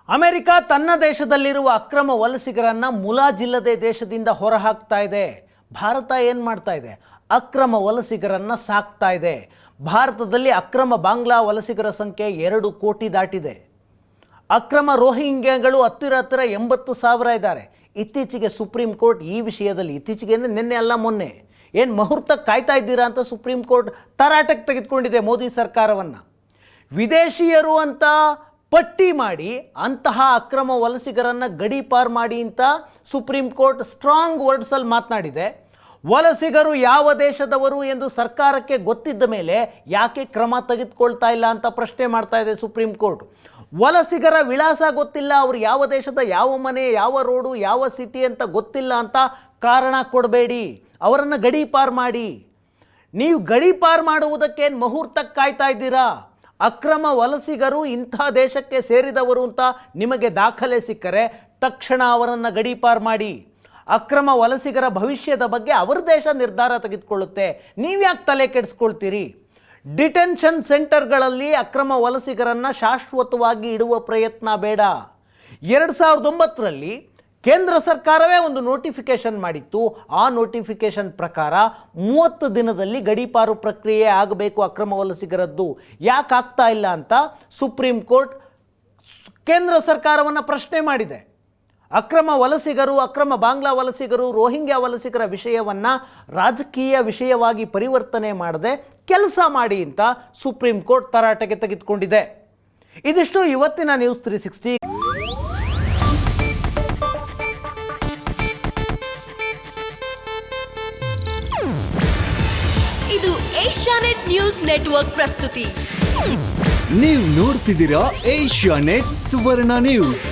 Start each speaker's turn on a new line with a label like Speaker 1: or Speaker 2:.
Speaker 1: America ತನ್ನ ದೇಶದಲ್ಲಿರುವ ಅಕ್ರಮ ವಲಸಿಗರನ್ನ ಮುಲಾಜಿಲ್ಲದೆ ದೇಶದಿಂದ ಹೊರಹಾಕ್ತಾ ಇದೆ. ಭಾರತ ಏನು ಮಾಡ್ತಾ ಇದೆ? ಅಕ್ರಮ ವಲಸಿಗರನ್ನ ಸಾಕ್ತಾ ಇದೆ. ಭಾರತದಲ್ಲಿ ಅಕ್ರಮ ಬಾಂಗ್ಲಾ ವಲಸಿಗರ ಸಂಖ್ಯೆ 2 ಕೋಟಿ ದಾಟಿದೆ. ಅಕ್ರಮ ರೋಹಿಂಗ್ಯಾಗಳು ಹತ್ತಿರ 80,000 ಇದ್ದಾರೆ. ಇತ್ತೀಚೆಗೆ ಸುಪ್ರೀಂ ಕೋರ್ಟ್ ಈ ವಿಷಯದಲ್ಲಿ ನಿನ್ನೆ ಅಲ್ಲ ಮೊನ್ನೆ ಏನು ಮುಹೂರ್ತ ಕಾಯ್ತಾ ಇದ್ದೀರಾ ಅಂತ ಸುಪ್ರೀಂ ಕೋರ್ಟ್ ತರಾಟೆಗೆ ತೆಗೆದುಕೊಂಡಿದೆ ಮೋದಿ ಸರ್ಕಾರವನ್ನು. ವಿದೇಶಿಯರು ಅಂತ ಪಟ್ಟಿ ಮಾಡಿ ಅಂತಹ ಅಕ್ರಮ ವಲಸಿಗರನ್ನು ಗಡೀಪಾರ್ ಮಾಡಿ ಅಂತ ಸುಪ್ರೀಂ ಕೋರ್ಟ್ ಸ್ಟ್ರಾಂಗ್ ವರ್ಡ್ಸಲ್ಲಿ ಮಾತನಾಡಿದೆ. ವಲಸಿಗರು ಯಾವ ದೇಶದವರು ಎಂದು ಸರ್ಕಾರಕ್ಕೆ ಗೊತ್ತಿದ್ದ ಮೇಲೆ ಯಾಕೆ ಕ್ರಮ ತೆಗೆದುಕೊಳ್ತಾ ಇಲ್ಲ ಅಂತ ಪ್ರಶ್ನೆ ಮಾಡ್ತಾ ಇದೆ ಸುಪ್ರೀಂ ಕೋರ್ಟ್. ವಲಸಿಗರ ವಿಳಾಸ ಗೊತ್ತಿಲ್ಲ, ಅವರು ಯಾವ ದೇಶದ ಯಾವ ಮನೆ, ಯಾವ ರೋಡು, ಯಾವ ಸಿಟಿ ಅಂತ ಗೊತ್ತಿಲ್ಲ ಅಂತ ಕಾರಣ ಕೊಡಬೇಡಿ, ಅವರನ್ನು ಗಡೀಪಾರ್ ಮಾಡಿ. ನೀವು ಗಡೀಪಾರ್ ಮಾಡುವುದಕ್ಕೇನು ಮುಹೂರ್ತಕ್ಕೆ ಕಾಯ್ತಾ ಇದ್ದೀರಾ? ಅಕ್ರಮ ವಲಸಿಗರು ಇಂಥ ದೇಶಕ್ಕೆ ಸೇರಿದವರು ಅಂತ ನಿಮಗೆ ದಾಖಲೆ ಸಿಕ್ಕರೆ ತಕ್ಷಣ ಅವರನ್ನು ಗಡೀಪಾರ್ ಮಾಡಿ. ಅಕ್ರಮ ವಲಸಿಗರ ಭವಿಷ್ಯದ ಬಗ್ಗೆ ಅವರ ದೇಶ ನಿರ್ಧಾರ ತೆಗೆದುಕೊಳ್ಳುತ್ತೆ, ನೀವ್ಯಾಕೆ ತಲೆ ಕೆಡಿಸ್ಕೊಳ್ತೀರಿ? ಡಿಟೆನ್ಷನ್ ಸೆಂಟರ್ಗಳಲ್ಲಿ ಅಕ್ರಮ ವಲಸಿಗರನ್ನು ಶಾಶ್ವತವಾಗಿ ಇಡುವ ಪ್ರಯತ್ನ ಬೇಡ. 2009ರಲ್ಲಿ ಕೇಂದ್ರ ಸರ್ಕಾರವೇ ಒಂದು ನೋಟಿಫಿಕೇಶನ್ ಮಾಡಿತ್ತು. ಆ ನೋಟಿಫಿಕೇಶನ್ ಪ್ರಕಾರ 30 ದಿನದಲ್ಲಿ ಗಡೀಪಾರು ಪ್ರಕ್ರಿಯೆ ಆಗಬೇಕು ಅಕ್ರಮ ವಲಸಿಗರದ್ದು. ಯಾಕೆ ಆಗ್ತಾ ಇಲ್ಲ ಅಂತ ಸುಪ್ರೀಂ ಕೋರ್ಟ್ ಕೇಂದ್ರ ಸರ್ಕಾರವನ್ನು ಪ್ರಶ್ನೆ ಮಾಡಿದೆ. ಅಕ್ರಮ ವಲಸಿಗರು, ಅಕ್ರಮ ಬಾಂಗ್ಲಾ ವಲಸಿಗರು, ರೋಹಿಂಗ್ಯಾ ವಲಸಿಗರ ವಿಷಯವನ್ನು ರಾಜಕೀಯ ವಿಷಯವಾಗಿ ಪರಿವರ್ತನೆ ಮಾಡದೆ ಕೆಲಸ ಮಾಡಿ ಅಂತ ಸುಪ್ರೀಂ ಕೋರ್ಟ್ ತರಾಟೆಗೆ ತೆಗೆದುಕೊಂಡಿದೆ. ಇದಿಷ್ಟು ಇವತ್ತಿನ ನ್ಯೂಸ್ 360.
Speaker 2: ಇದು ಏಷ್ಯಾನೆಟ್ ನ್ಯೂಸ್ ನೆಟ್ವರ್ಕ್ ಪ್ರಸ್ತುತಿ.
Speaker 3: ನೀವು ನೋಡ್ತಿದ್ದೀರಾ ಏಷ್ಯಾನೆಟ್ ಸುವರ್ಣ ನ್ಯೂಸ್.